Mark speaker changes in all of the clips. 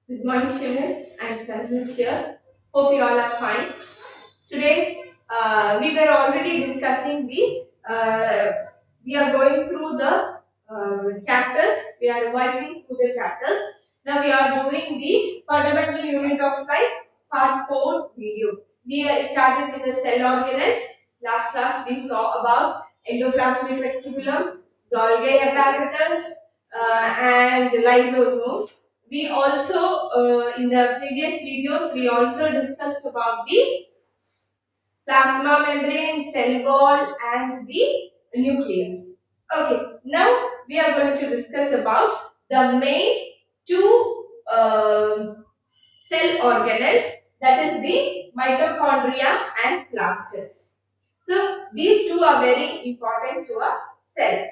Speaker 1: Good morning, children. I'm Sanjana here. Hope you all are fine. Today, we were already discussing we are going through the chapters. We are revising through the chapters. Now we are doing the fundamental unit of life, part 4 video. We started with the cell organelles. Last class we saw about endoplasmic reticulum, Golgi apparatus, and lysosomes. We also, in the previous videos, we also discussed about the plasma membrane, cell wall, and the nucleus. Okay, now we are going to discuss about the main two cell organelles, that is the mitochondria and plastids. So these two are very important to a cell.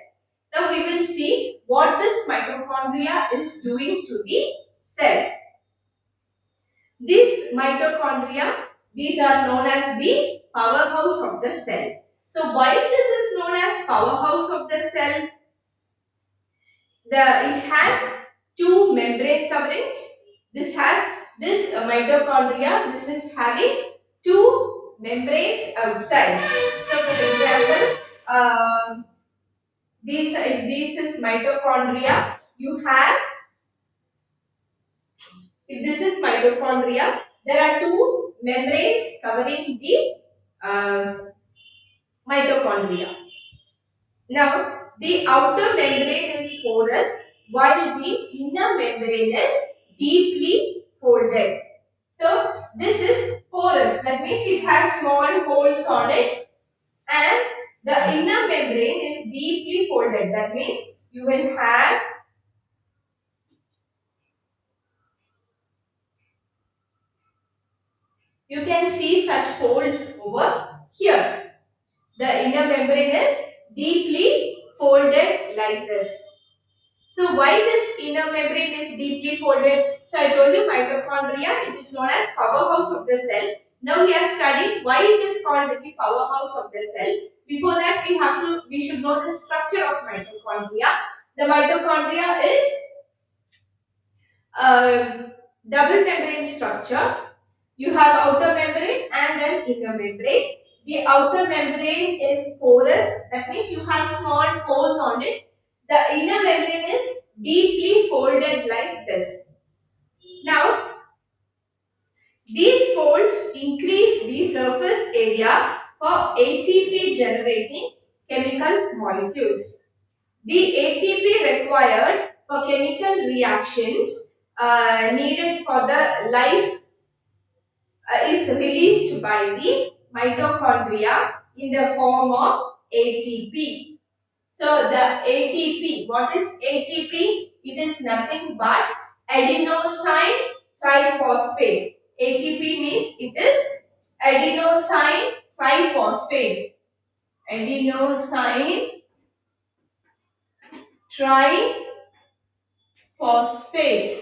Speaker 1: Now we will see what this mitochondria is doing to the cell. These mitochondria, these are known as the powerhouse of the cell. So why this is known as powerhouse of the cell? It has two membrane coverings. This mitochondria. This is having two membranes outside. So for example, this is mitochondria. You have, if this is mitochondria, there are two membranes covering the mitochondria. Now, the outer membrane is porous while the inner membrane is deeply folded. So, this is porous. That means it has small holes on it, and the inner membrane is deeply folded. That means you will have you can see such folds over here. The inner membrane is deeply folded like this. So why this inner membrane is deeply folded? So I told you mitochondria, it is known as powerhouse of the cell. Now we are studying why it is called the powerhouse of the cell. Before that we should know the structure of mitochondria. The mitochondria is a double membrane structure. You have outer membrane and an inner membrane. The outer membrane is porous. That means you have small pores on it. The inner membrane is deeply folded like this. Now, these folds increase the surface area for ATP generating chemical molecules. The ATP required for chemical reactions needed for the life is released by the mitochondria in the form of ATP. So the ATP, what is ATP? It is nothing but adenosine triphosphate. ATP means it is adenosine triphosphate. Adenosine triphosphate.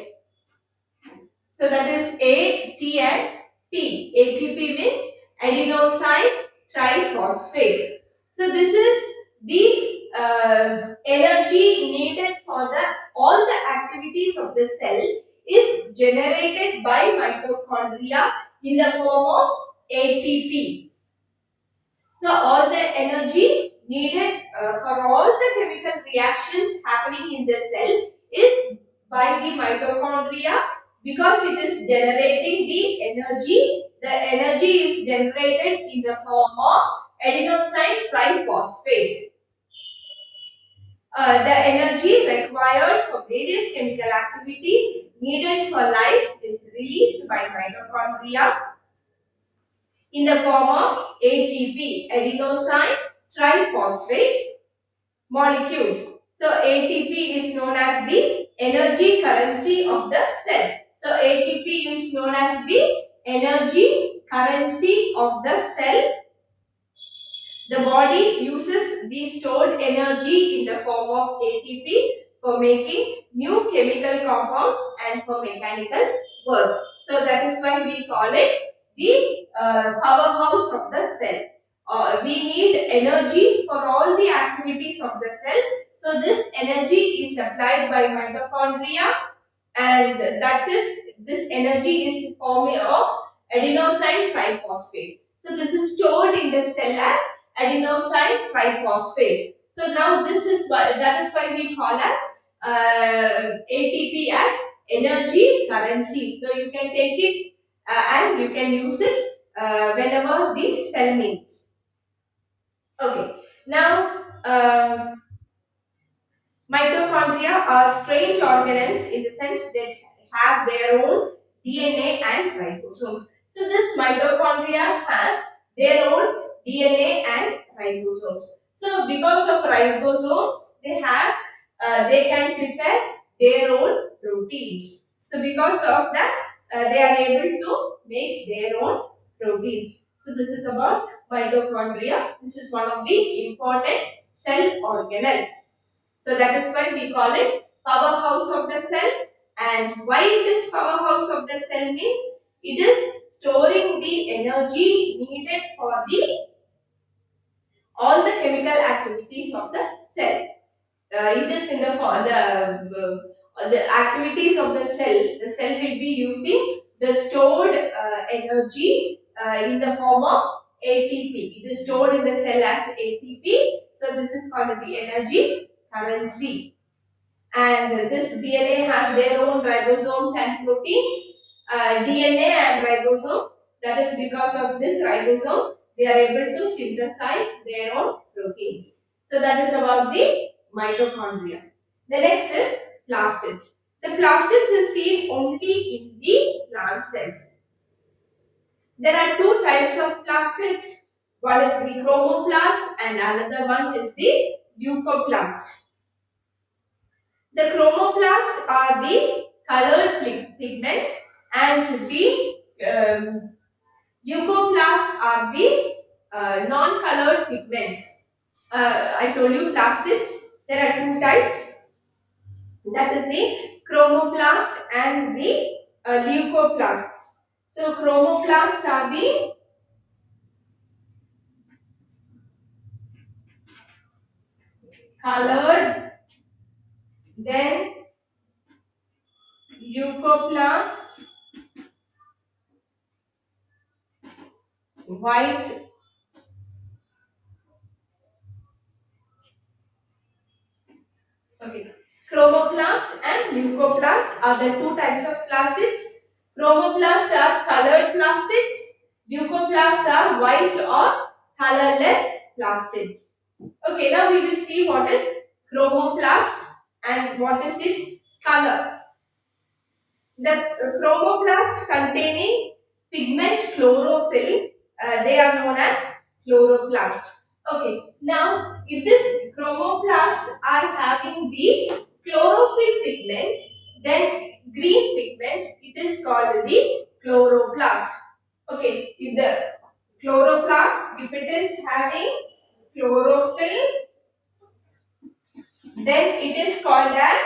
Speaker 1: So that is A, T and P. ATP means adenosine triphosphate. So this is the energy needed for all the activities of the cell is generated by mitochondria in the form of ATP. So all the energy needed for all the chemical reactions happening in the cell is by the mitochondria, because it is generating the energy. The energy is generated in the form of adenosine triphosphate. The energy required for various chemical activities needed for life is released by mitochondria in the form of ATP, adenosine triphosphate molecules. So ATP is known as the energy currency of the cell. So ATP is known as the energy currency of the cell. The body uses the stored energy in the form of ATP for making new chemical compounds and for mechanical work. So that is why we call it the powerhouse of the cell. We need energy for all the activities of the cell. So this energy is supplied by mitochondria, and that is this energy is forming of adenosine triphosphate. So this is stored in the cell as adenosine triphosphate. So now this is why, that is why we call as ATP as energy currency. So you can take it and you can use it whenever the cell needs. Okay. Now mitochondria are strange organelles in the sense that have their own DNA and ribosomes. So this mitochondria has their own DNA and ribosomes. So because of ribosomes, they can prepare their own proteins. So because of that, they are able to make their own proteins. So this is about mitochondria. This is one of the important cell organelle. So that is why we call it powerhouse of the cell. And why it is powerhouse of the cell means it is storing the energy needed for all the chemical activities of the cell. It is in the activities of the cell. The cell will be using the stored energy in the form of ATP. It is stored in the cell as ATP. So this is called the energy currency. And this DNA has their own ribosomes and proteins. DNA and ribosomes. That is because of this ribosome, they are able to synthesize their own proteins. So that is about the mitochondria. The next is plastids. The plastids is seen only in the plant cells. There are two types of plastids. One is the chromoplast and another one is the leucoplast. The chromoplasts are the colored pigments and the leucoplasts are the non-colored pigments. I told you plastids, there are two types. That is the chromoplast and the leucoplasts. So chromoplasts are the colored, then leucoplasts white, okay. Chromoplasts and leucoplasts are the two types of plastids. Chromoplasts are colored plastids. Leucoplasts are white or colorless plastids. Okay, now we will see what is chromoplast and what is its color. The chromoplast containing pigment chlorophyll, they are known as chloroplast. Okay, now if this chromoplasts are having the chlorophyll pigments, then green pigments, it is called the chloroplast. Okay, if the chloroplast, if it is having chlorophyll, then it is called as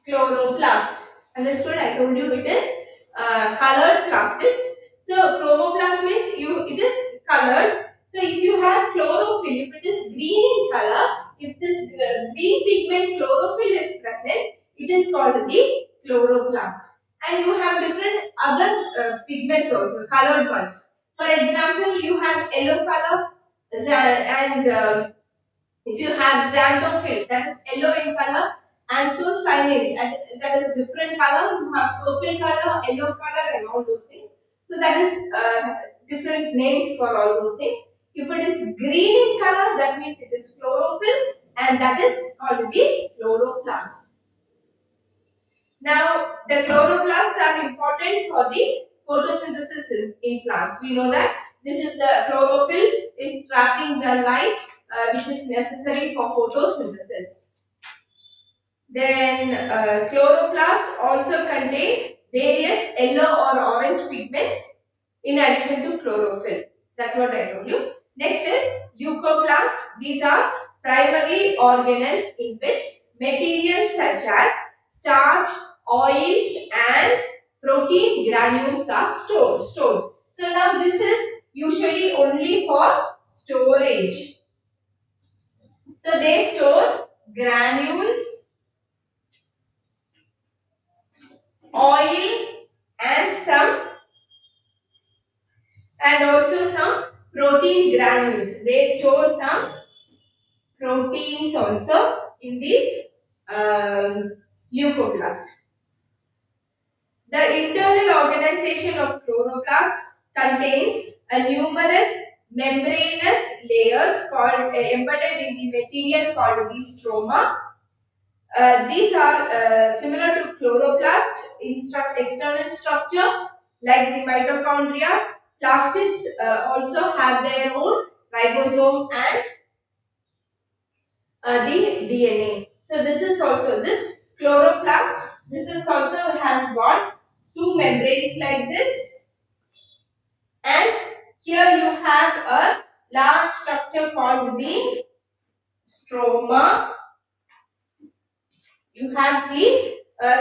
Speaker 1: chloroplast. Understood? I told you it is colored plastids. So chromoplast means it is colored. So if you have chlorophyll, if it is green in color, if this green pigment chlorophyll is present, it is called the chloroplast. And you have different other pigments also, colored ones. For example, you have yellow color and if you have xanthophyll, that is yellow in color, anthocyanin, that is different color. You have purple color, yellow color, and all those things. So that is different names for all those things. If it is green in color, that means it is chlorophyll, and that is called the chloroplast. Now, the chloroplasts are important for the photosynthesis in plants. We know that this is the chlorophyll is trapping the light which is necessary for photosynthesis. Then chloroplasts also contain various yellow or orange pigments in addition to chlorophyll. That's what I told you. Next is leucoplasts. These are primary organelles in which materials such as starch, oils and protein granules are stored. So now this is usually only for storage. So they store granules, oil, and also some protein granules. They store some proteins also in these leucoplast. The internal organization of chloroplast contains a numerous membranous layers called embedded in the material called the stroma. These are similar to chloroplast in external structure like the mitochondria. Plastids also have their own ribosome and the DNA. So this is also this chloroplast. This is also has got two membranes like this, and here you have a large structure called the stroma. You have the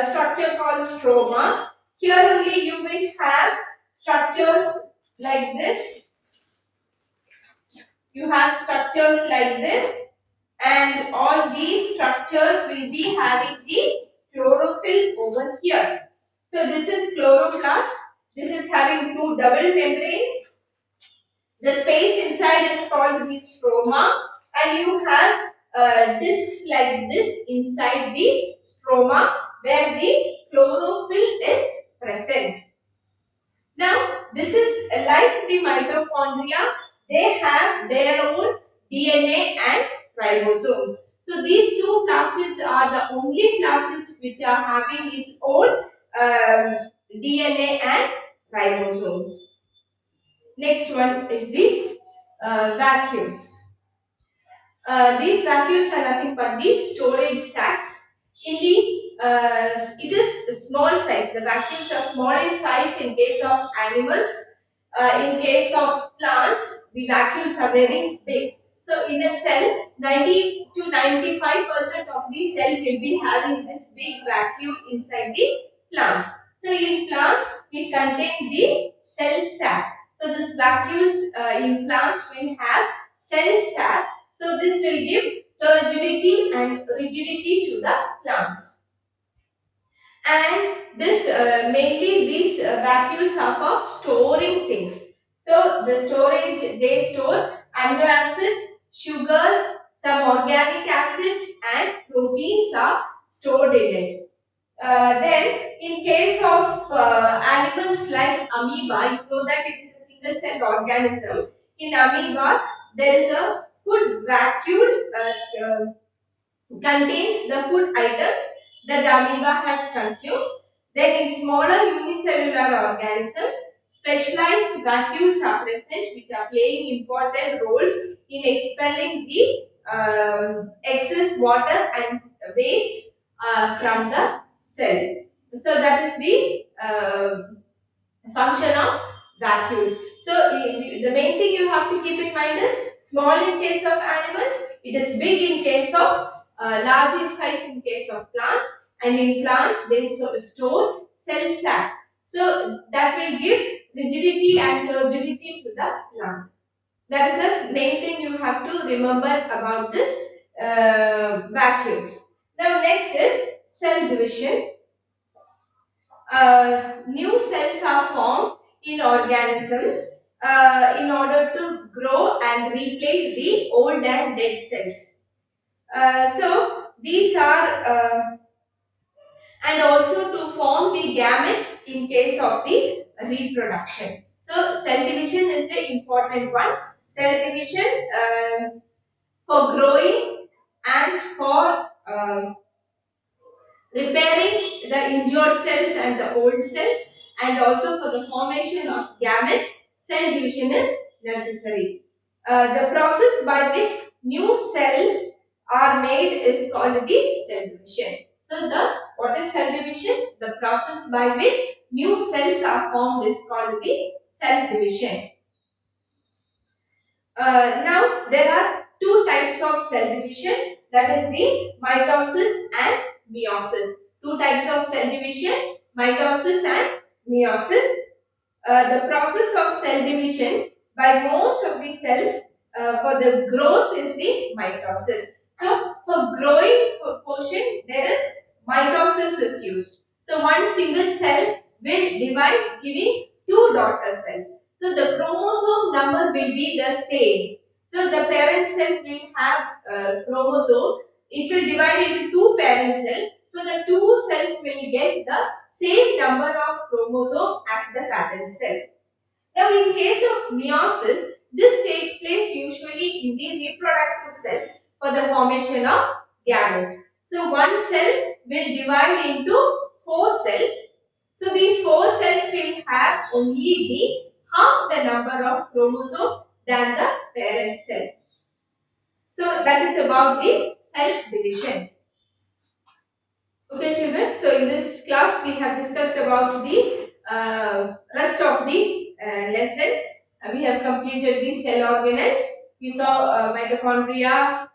Speaker 1: structure called stroma. Here only you will have structures like this. You have structures like this, and all these structures will be having the chlorophyll over here. So this is chloroplast. This is having two double membrane. The space inside is called the stroma, and you have discs like this inside the stroma where the chlorophyll is present. Now, this is like the mitochondria. They have their own DNA and ribosomes. So, these two plastids are the only plastids which are having its own DNA and ribosomes. Next one is the vacuoles. These vacuoles are nothing but the storage sacs. In the it is small size. The vacuoles are small in size in case of animals. In case of plants, the vacuoles are very big. So in a cell, 90 to 95% of the cell will be having this big vacuole inside the plants. So in plants, it contains the cell sac. So this vacuoles in plants will have cell sac. So this will give turgidity and rigidity to the plants. And this mainly these vacuoles are for storing things. So the storage, they store amino acids, sugars, some organic acids and proteins are stored in it. Then in case of animals like amoeba, you know that it is a single celled organism. In amoeba, there is a food vacuole contains the food items that the amoeba has consumed. Then in smaller unicellular organisms, specialized vacuoles are present which are playing important roles in expelling the excess water and waste from the cell. So that is the function of vacuoles. So the main thing you have to keep in mind is small in case of animals, it is big in case of large in size in case of plants, and in plants they store cell sac. So that will give rigidity and turgidity to the plant. That is the main thing you have to remember about this vacuoles. Now next is cell division. New cells are formed in organisms in order to grow and replace the old and dead cells. So these are and also to form the gametes in case of the reproduction. So cell division is the important one. Cell division for growing and for repairing the injured cells and the old cells, and also for the formation of gametes, cell division is necessary. The process by which new cells are made is called the cell division. So what is cell division? The process by which new cells are formed is called the cell division. Now there are two types of cell division, that is the mitosis and meiosis. Two types of cell division, mitosis and meiosis. The process of cell division by most of the cells for the growth is the mitosis. So for growing portion, there is mitosis is used. So one single cell will divide, giving two daughter cells. So the chromosome number will be the same. So the parent cell will have chromosome. It will divide into two parent cells. So the two cells will get the same number of chromosome as the parent cell. Now, in case of meiosis, this takes place usually in the reproductive cells for the formation of gametes. So, one cell will divide into four cells. So, these four cells will have only the half the number of chromosome than the parent cell. So, that is about the self division. Okay, children. So, in this class, we have discussed about the rest of the lesson. We have completed the cell organelles. We saw mitochondria,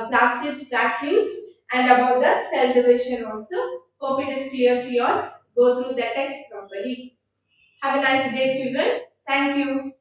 Speaker 1: plastids, vacuoles, and about the cell division also. Hope it is clear to you all. Go through the text properly. Have a nice day, children. Thank you.